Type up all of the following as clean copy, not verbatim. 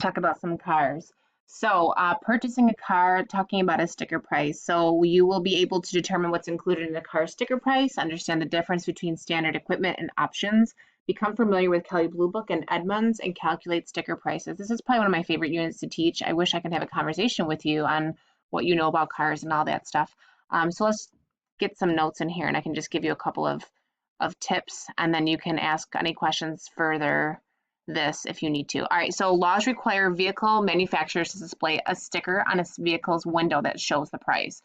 talk about some cars. Purchasing a car, talking about a sticker price. So, you will be able to determine what's included in the car sticker price, understand the difference between standard equipment and options, become familiar with Kelley Blue Book and Edmunds, and calculate sticker prices. This is probably one of my favorite units to teach. I wish I could have a conversation with you on what you know about cars and all that stuff. So, let's get some notes in here, and I can just give you a couple of tips, and then you can ask any questions further this if you need to. All right, so laws require vehicle manufacturers to display a sticker on a vehicle's window that shows the price.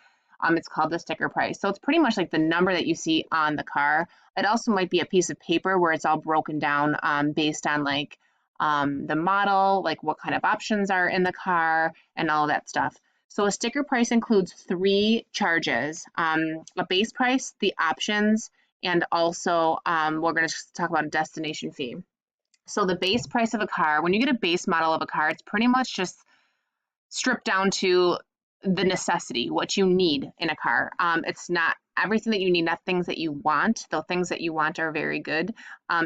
It's called the sticker price. So it's pretty much like the number that you see on the car. It also might be a piece of paper where it's all broken down based on like the model, like what kind of options are in the car and all that stuff. So a sticker price includes three charges, a base price, the options, and also we're going to talk about a destination fee. So the base price of a car, when you get a base model of a car, it's pretty much just stripped down to the necessity, what you need in a car. It's not everything that you need, not things that you want, though things that you want are very good.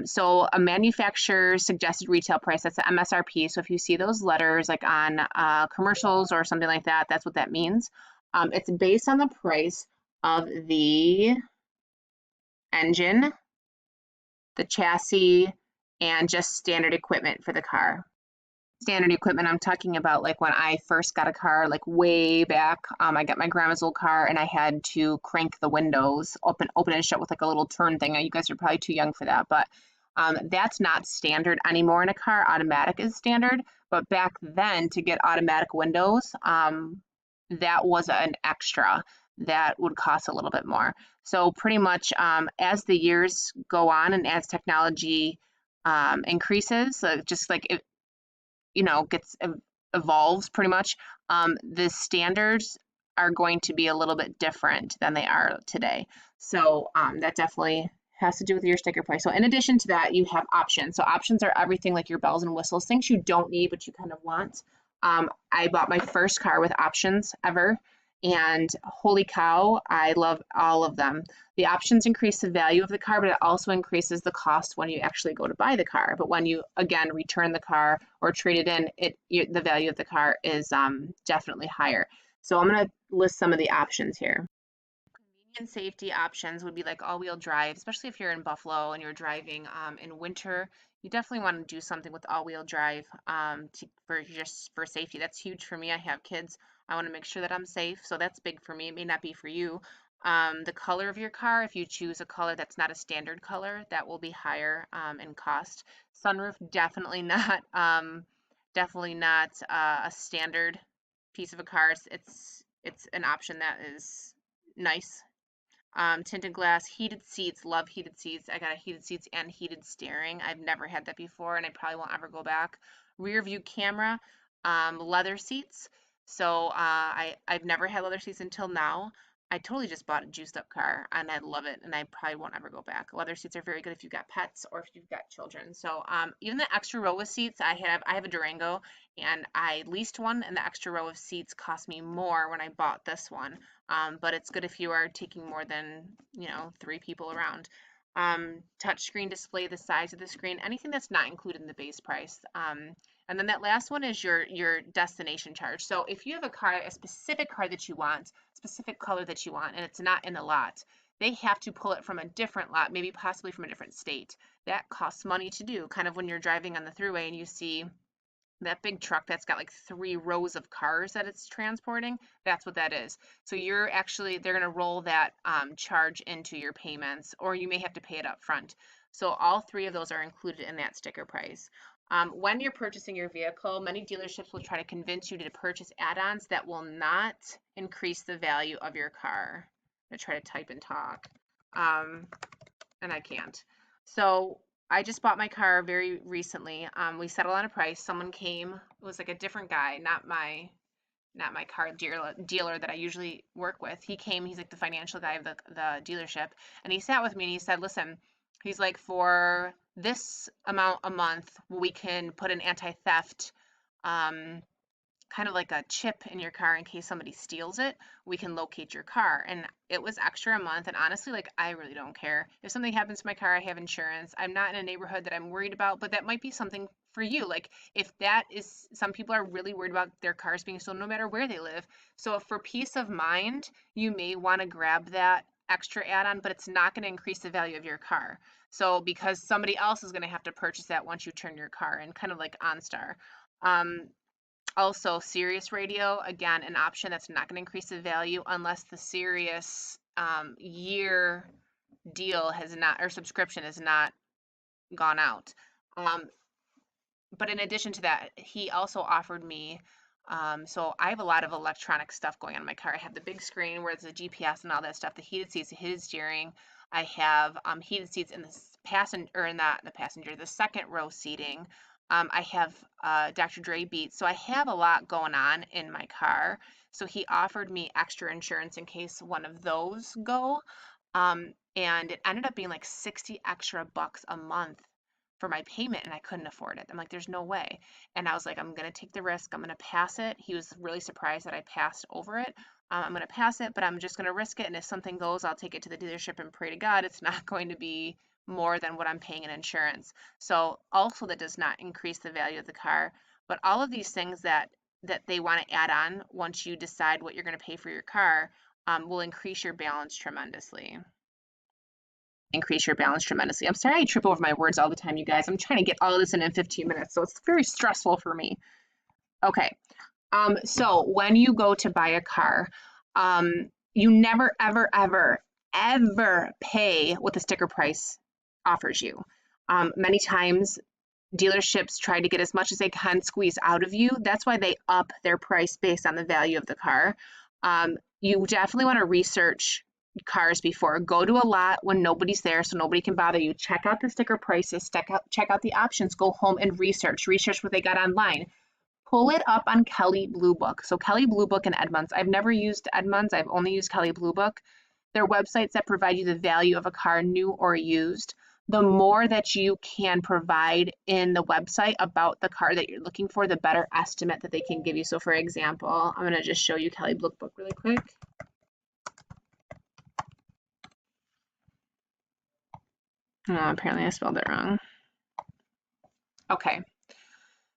So a manufacturer's suggested retail price, that's the MSRP. So if you see those letters like on commercials or something like that, that's what that means. It's based on the price of the engine, the chassis, and just standard equipment for the car. Standard equipment, I'm talking about like when I first got a car, like way back. I got my grandma's old car and I had to crank the windows, open and shut with like a little turn thing. You guys are probably too young for that, but that's not standard anymore in a car. Automatic is standard, but back then to get automatic windows, that was an extra that would cost a little bit more. So pretty much as the years go on and as technology increases, just like it, gets evolves pretty much, the standards are going to be a little bit different than they are today. So that definitely has to do with your sticker price. So in addition to that, you have options. So options are everything like your bells and whistles, things you don't need but you kind of want. I bought my first car with options ever, and holy cow, I love all of them. The options increase the value of the car, but it also increases the cost when you actually go to buy the car. But when you, again, return the car or trade it in, the value of the car is definitely higher. So I'm going to list some of the options here. Convenient safety options would be like all-wheel drive, especially if you're in Buffalo and you're driving in winter. You definitely want to do something with all-wheel drive for safety. That's huge for me. I have kids. I want to make sure that I'm safe, so that's big for me. It may not be for you. The color of your car, if you choose a color that's not a standard color, that will be higher in cost. Sunroof, definitely not, a standard piece of a car. It's an option that is nice. Tinted glass, heated seats, love heated seats. I got a heated seats and heated steering. I've never had that before and I probably won't ever go back. Rear view camera, leather seats. So I've never had leather seats until now. I totally just bought a juiced up car and I love it and I probably won't ever go back. Leather seats are very good if you've got pets or if you've got children. So even the extra row of seats, I have a Durango and I leased one and the extra row of seats cost me more when I bought this one. But it's good if you are taking more than, 3 people around. Touchscreen display, the size of the screen, anything that's not included in the base price. And then that last one is your destination charge. So if you have a car, a specific car that you want, specific color that you want, and it's not in the lot, they have to pull it from a different lot, maybe possibly from a different state. That costs money to do, kind of when you're driving on the thruway and you see that big truck that's got like 3 rows of cars that it's transporting, that's what that is. So they're going to roll that charge into your payments, or you may have to pay it up front. So all 3 of those are included in that sticker price. When you're purchasing your vehicle, many dealerships will try to convince you to purchase add-ons that will not increase the value of your car. I'm going to try to type and talk, and I can't. So I just bought my car very recently. We settled on a price. Someone came. It was like a different guy, not my car dealer that I usually work with. He came. He's like the financial guy of the dealership, and he sat with me and he said, "Listen," he's like, "for this amount a month, we can put an anti-theft kind of like a chip in your car in case somebody steals it. We can locate your car." And it was extra a month. And honestly, like, I really don't care. If something happens to my car, I have insurance. I'm not in a neighborhood that I'm worried about, but that might be something for you. Like if that is, some people are really worried about their cars being stolen no matter where they live. So for peace of mind, you may want to grab that extra add-on, but it's not going to increase the value of your car. So because somebody else is going to have to purchase that once you turn your car in, kind of like OnStar. Also, Sirius Radio, again, an option that's not going to increase the value unless the Sirius year deal has not, or subscription has not gone out. But in addition to that, he also offered me, so I have a lot of electronic stuff going on in my car. I have the big screen where there's the GPS and all that stuff, the heated seats, the heated steering. I have heated seats in the passenger, or in the passenger, the second row seating. I have Dr. Dre Beats. So I have a lot going on in my car. So he offered me extra insurance in case one of those go. And it ended up being like 60 extra bucks a month for my payment, and I couldn't afford it. I'm like, there's no way. And I was like, I'm going to take the risk. I'm going to pass it. He was really surprised that I passed over it. I'm going to pass it, but I'm just going to risk it. And if something goes, I'll take it to the dealership and pray to God it's not going to be more than what I'm paying in insurance. So also that does not increase the value of the car. But all of these things that they want to add on once you decide what you're going to pay for your car will increase your balance tremendously. I'm sorry I trip over my words all the time, you guys. I'm trying to get all of this in 15 minutes, so it's very stressful for me. Okay, so when you go to buy a car, you never, ever, ever, ever pay what the sticker price offers you. Many times, dealerships try to get as much as they can squeeze out of you. That's why they up their price based on the value of the car. You definitely want to research cars before. Go to a lot when nobody's there so nobody can bother you. Check out the sticker prices, check out the options, go home and research what they got online. Pull it up on Kelley Blue Book. So Kelley Blue Book and Edmunds. I've never used Edmunds, I've only used Kelley Blue Book. They're websites that provide you the value of a car, new or used. The more that you can provide in the website about the car that you're looking for, the better estimate that they can give you. So for example, I'm going to just show you Kelley Blue Book really quick. Oh, apparently I spelled it wrong. Okay.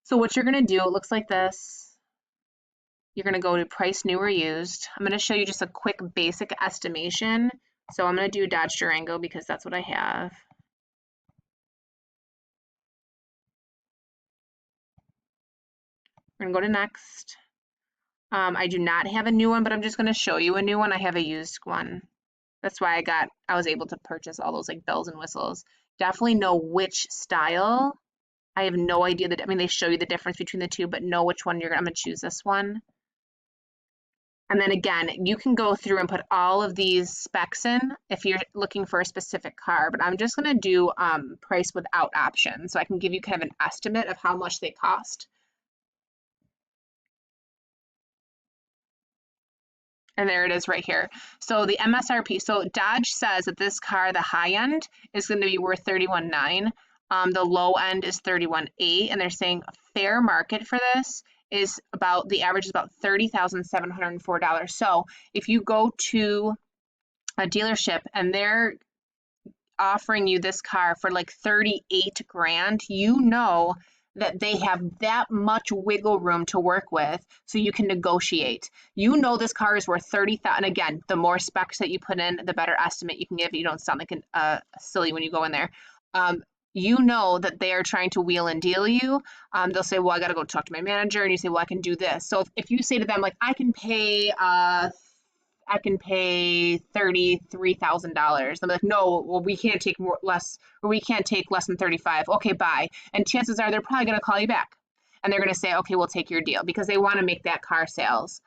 So what you're going to do, it looks like this. You're going to go to price new or used. I'm going to show you just a quick basic estimation. So I'm going to do Dodge Durango because that's what I have. We're going to go to next. I do not have a new one, but I'm just going to show you a new one. I have a used one. That's why I was able to purchase all those like bells and whistles. Definitely know which style. I have no idea that, I mean, they show you the difference between the two, but know which one I'm going to choose this one. And then again, you can go through and put all of these specs in if you're looking for a specific car, but I'm just going to do price without options. So I can give you kind of an estimate of how much they cost. And there it is right here. So the MSRP, so Dodge says that this car, the high end, is going to be worth $31,900. The low end is $31,800, and they're saying fair market for this is about, the average is about $30,704. So if you go to a dealership and they're offering you this car for like 38 grand, you know that they have that much wiggle room to work with so you can negotiate. You know this car is worth 30,000. And again, the more specs that you put in, the better estimate you can give. You don't sound like silly when you go in there. You know that they are trying to wheel and deal you. They'll say, well, I got to go talk to my manager. And you say, well, I can do this. So if you say to them, like, I can pay $33,000. I'm like, no, well, we can't take less than 35. Okay, bye. And chances are they're probably going to call you back and they're going to say, okay, we'll take your deal because they want to make that car sales.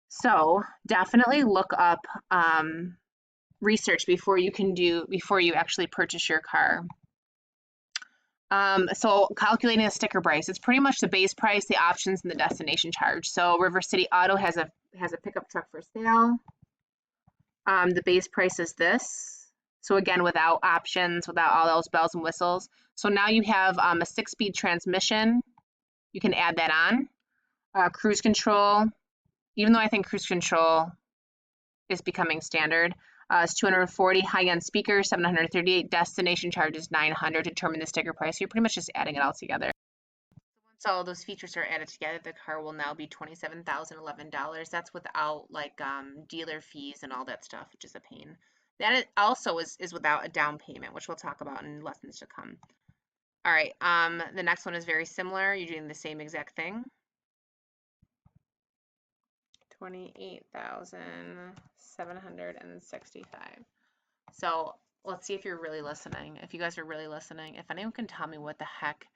So definitely look up research before you actually purchase your car. So calculating a sticker price, it's pretty much the base price, the options, and the destination charge. So River City Auto has a pickup truck for sale. The base price is this. So again, without options, without all those bells and whistles. So now you have a 6-speed transmission. You can add that on. Cruise control, even though I think cruise control is becoming standard. It's 240 high-end speakers, 738. Destination charge is 900 to determine the sticker price. So you're pretty much just adding it all together. So those features are added together. The car will now be $27,011. That's without like dealer fees and all that stuff, which is a pain. That also is without a down payment, which we'll talk about in lessons to come. All right, the next one is very similar. You're doing the same exact thing. 28,765. So let's see if you're really listening. If you guys are really listening, if anyone can tell me what the heck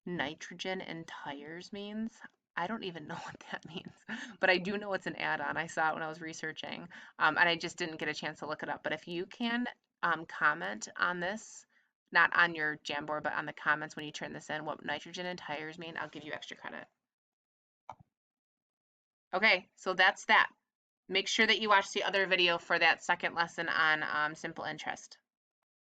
nitrogen in tires means, I don't even know what that means, but I do know it's an add-on. I saw it when I was researching, and I just didn't get a chance to look it up. But if you can comment on this, not on your Jamboard, but on the comments when you turn this in, what nitrogen in tires mean, I'll give you extra credit. Okay, so that's that. Make sure that you watch the other video for that second lesson on simple interest.